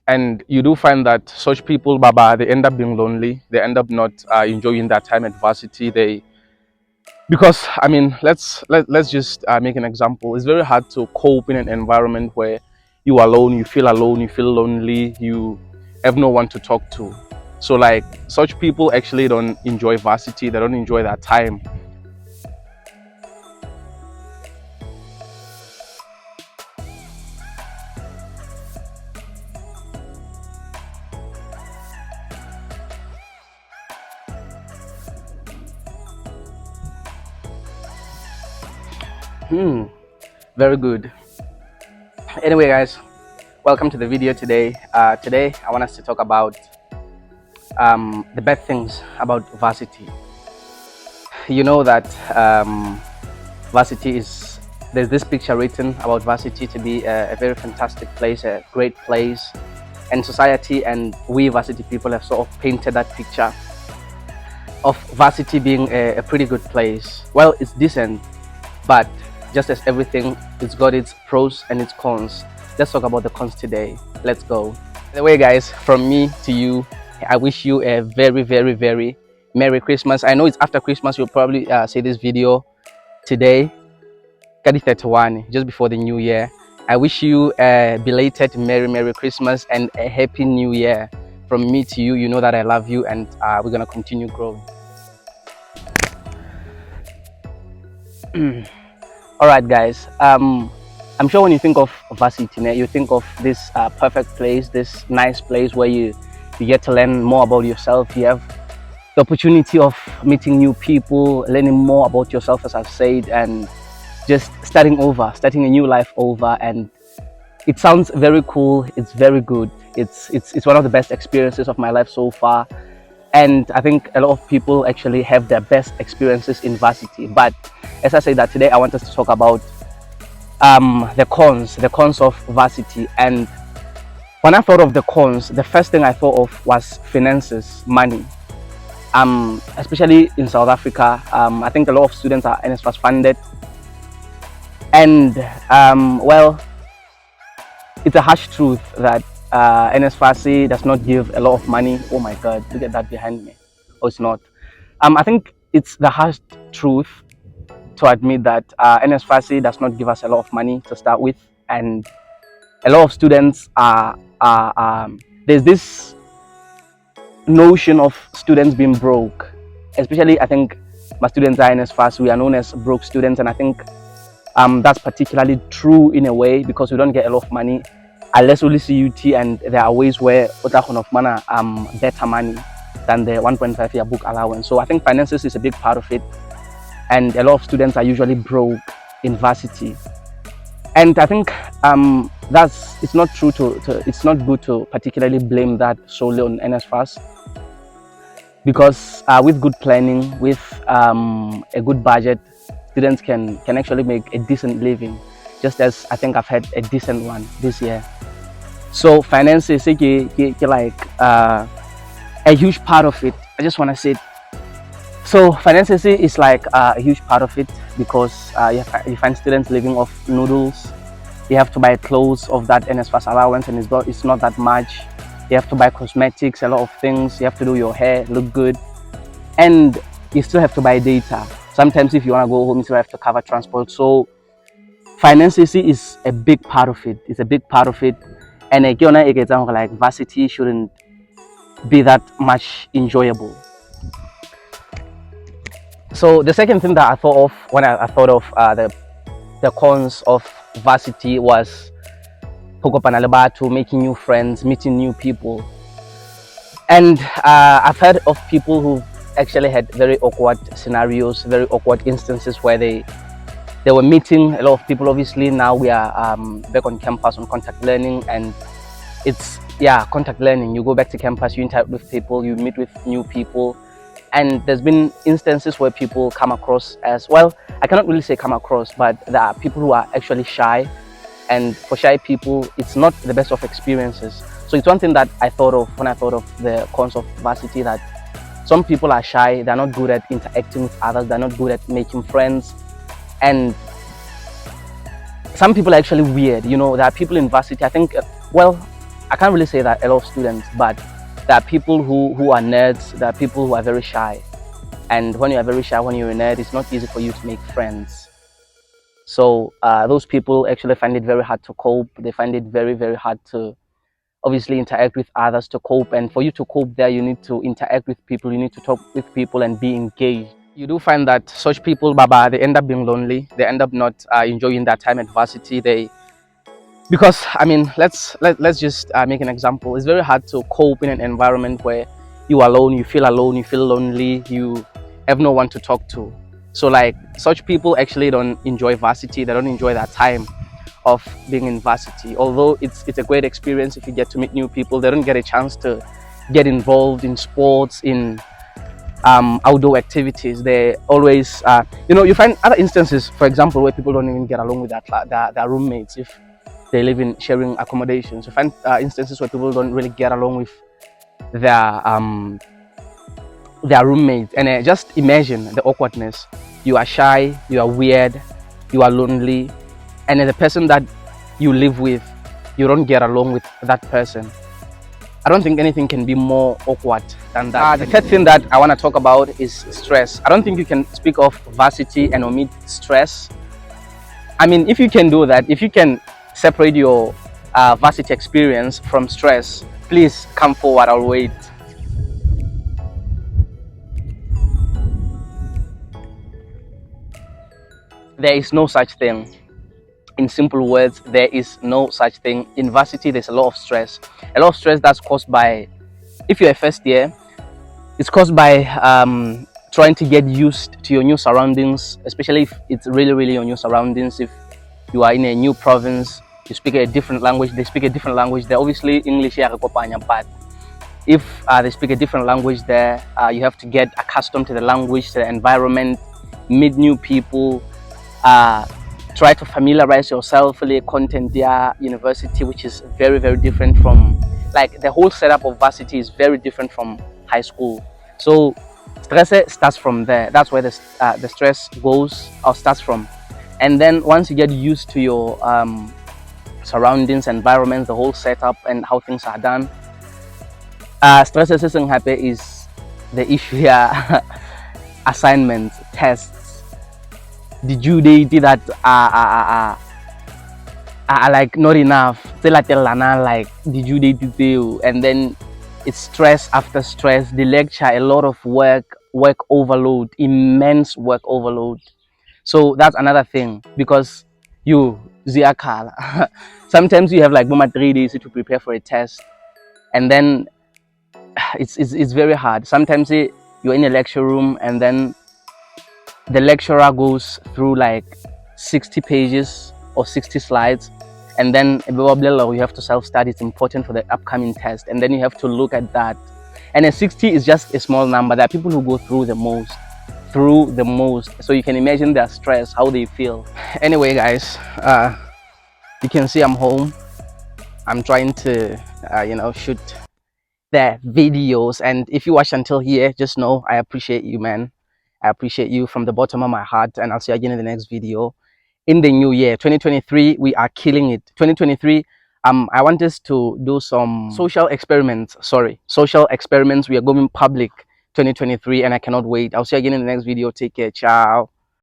And you do find that such people, baba, they end up being lonely. They end up not enjoying that time at varsity. They because I mean, let's just make an example. It's very hard to cope in an environment where you are alone, you feel lonely, you have no one to talk to. So like such people actually don't enjoy varsity. They don't enjoy that time. Hmm. Very good. Anyway, guys, welcome to the video today. Today, I want us to talk about the bad things about varsity. You know that varsity is, there's this picture written about varsity to be a very fantastic place, a great place, and society and we varsity people have sort of painted that picture of varsity being a pretty good place. Well, it's decent, but just as everything, it's got its pros and its cons. Let's talk about the cons today. Let's go. By the way, guys, from me to you, I wish you a very, very, very Merry Christmas. I know it's after Christmas. You'll probably see this video today, Kadi 31, just before the new year. I wish you a belated Merry Christmas and a Happy New Year. From me to you, you know that I love you, and we're gonna continue growing. All right, guys. I'm sure when you think of varsity, you think of this perfect place, this nice place where you get to learn more about yourself. You have the opportunity of meeting new people, learning more about yourself, as I've said, and just starting a new life over. And it sounds very cool. It's very good. It's one of the best experiences of my life so far. And I think a lot of people actually have their best experiences in varsity. But as I said, that today I want us to talk about the cons of varsity. And when I thought of the cons, the first thing I thought of was finances, money. Especially in South Africa, I think a lot of students are NSFAS funded, and well, it's a harsh truth that NSFAS does not give a lot of money. Oh my God, look at that behind me. Oh, it's not. I think it's the harsh truth to admit that NSFAS does not give us a lot of money to start with, and a lot of students are there's this notion of students being broke. Especially, I think my students are NSFAS, we are known as broke students, and I think that's particularly true in a way because we don't get a lot of money unless we CUT, and there are ways where of mana better money than the 1.5 year book allowance. So I think finances is a big part of it, and a lot of students are usually broke in varsity. And I think it's not true it's not good to particularly blame that solely on NSFAS, because with good planning, with a good budget, students can actually make a decent living, just as I think I've had a decent one this year. So finances like a huge part of it. I just want to say it. So finances is like a huge part of it, because you find students living off noodles. You have to buy clothes of that NSFAS allowance, and it's not that much. You have to buy cosmetics, a lot of things. You have to do your hair look good, and you still have to buy data. Sometimes if you want to go home, you still have to cover transport. So finances is a big part of it. It's a big part of it, and like varsity shouldn't be that much enjoyable. So the second thing that I thought of when I thought of the cons of varsity was to making new friends, meeting new people. And I've heard of people who actually had very awkward scenarios, very awkward instances where they were meeting a lot of people. Obviously now we are back on campus on contact learning, and it's contact learning. You go back to campus, you interact with people, you meet with new people. And there's been instances where people come across as, well, I cannot really say come across, but there are people who are actually shy. And for shy people, it's not the best of experiences. So it's one thing that I thought of when I thought of the cons of varsity, that some people are shy, they're not good at interacting with others, they're not good at making friends. And some people are actually weird. You know, there are people in varsity, I think, well, I can't really say that a lot of students, but there are people who are nerds, there are people who are very shy. And when you are very shy, when you're a nerd, it's not easy for you to make friends. So those people actually find it very hard to cope. They find it very, very hard to obviously interact with others to cope. And for you to cope there, you need to interact with people, you need to talk with people and be engaged. You do find that such people, Baba, they end up being lonely. They end up not enjoying their time at varsity. Because I mean, let's just make an example. It's very hard to cope in an environment where you are alone, you feel lonely, you have no one to talk to. So like such people actually don't enjoy varsity. They don't enjoy that time of being in varsity. Although it's a great experience if you get to meet new people, they don't get a chance to get involved in sports, in outdoor activities. They always, you find other instances, for example, where people don't even get along with their roommates if they live in sharing accommodations. You find instances where people don't really get along with their roommates, and just imagine the awkwardness. You are shy, you are weird, you are lonely, and the person that you live with, you don't get along with that person. I don't think anything can be more awkward than that. The third thing that I want to talk about is stress. I don't think you can speak of varsity and omit stress. I mean, if you can do that, if you can separate your varsity experience from stress, please come forward. I'll wait. There is no such thing. In simple words, there is no such thing. In varsity, there's a lot of stress. A lot of stress that's caused by, if you're a first year, it's caused by trying to get used to your new surroundings, especially if it's really, really your new surroundings. If you are in a new province, you speak a different language, they speak a different language. They're obviously English, but if they speak a different language there, you have to get accustomed to the language, to the environment, meet new people, try to familiarize yourself with the content there, university, which is very, very different from, like, the whole setup of varsity is very different from high school. So stress starts from there. That's where the stress goes or starts from. And then once you get used to your surroundings, environments, the whole setup and how things are done, stress isn't happy is the issue here. Assignments, tests, the due date that are like not enough. Like the due date detail, and then it's stress after stress. The lecture, a lot of work overload, immense work overload. So that's another thing, because you Ziakala, sometimes you have like 3 days to prepare for a test, and then it's very hard. Sometimes you're in a lecture room and then the lecturer goes through like 60 pages or 60 slides, and then you have to self-study. It's important for the upcoming test, and then you have to look at that. And a 60 is just a small number. There are people who go through the most, so you can imagine their stress, how they feel. Anyway guys, you can see I'm home. I'm trying to shoot the videos, and if you watch until here, just know I appreciate you, man. I appreciate you from the bottom of my heart, and I'll see you again in the next video. In the new year 2023, we are killing it. 2023, I want us to do some social experiments. We are going public 2023, and I cannot wait. I'll see you again in the next video. Take care. Ciao.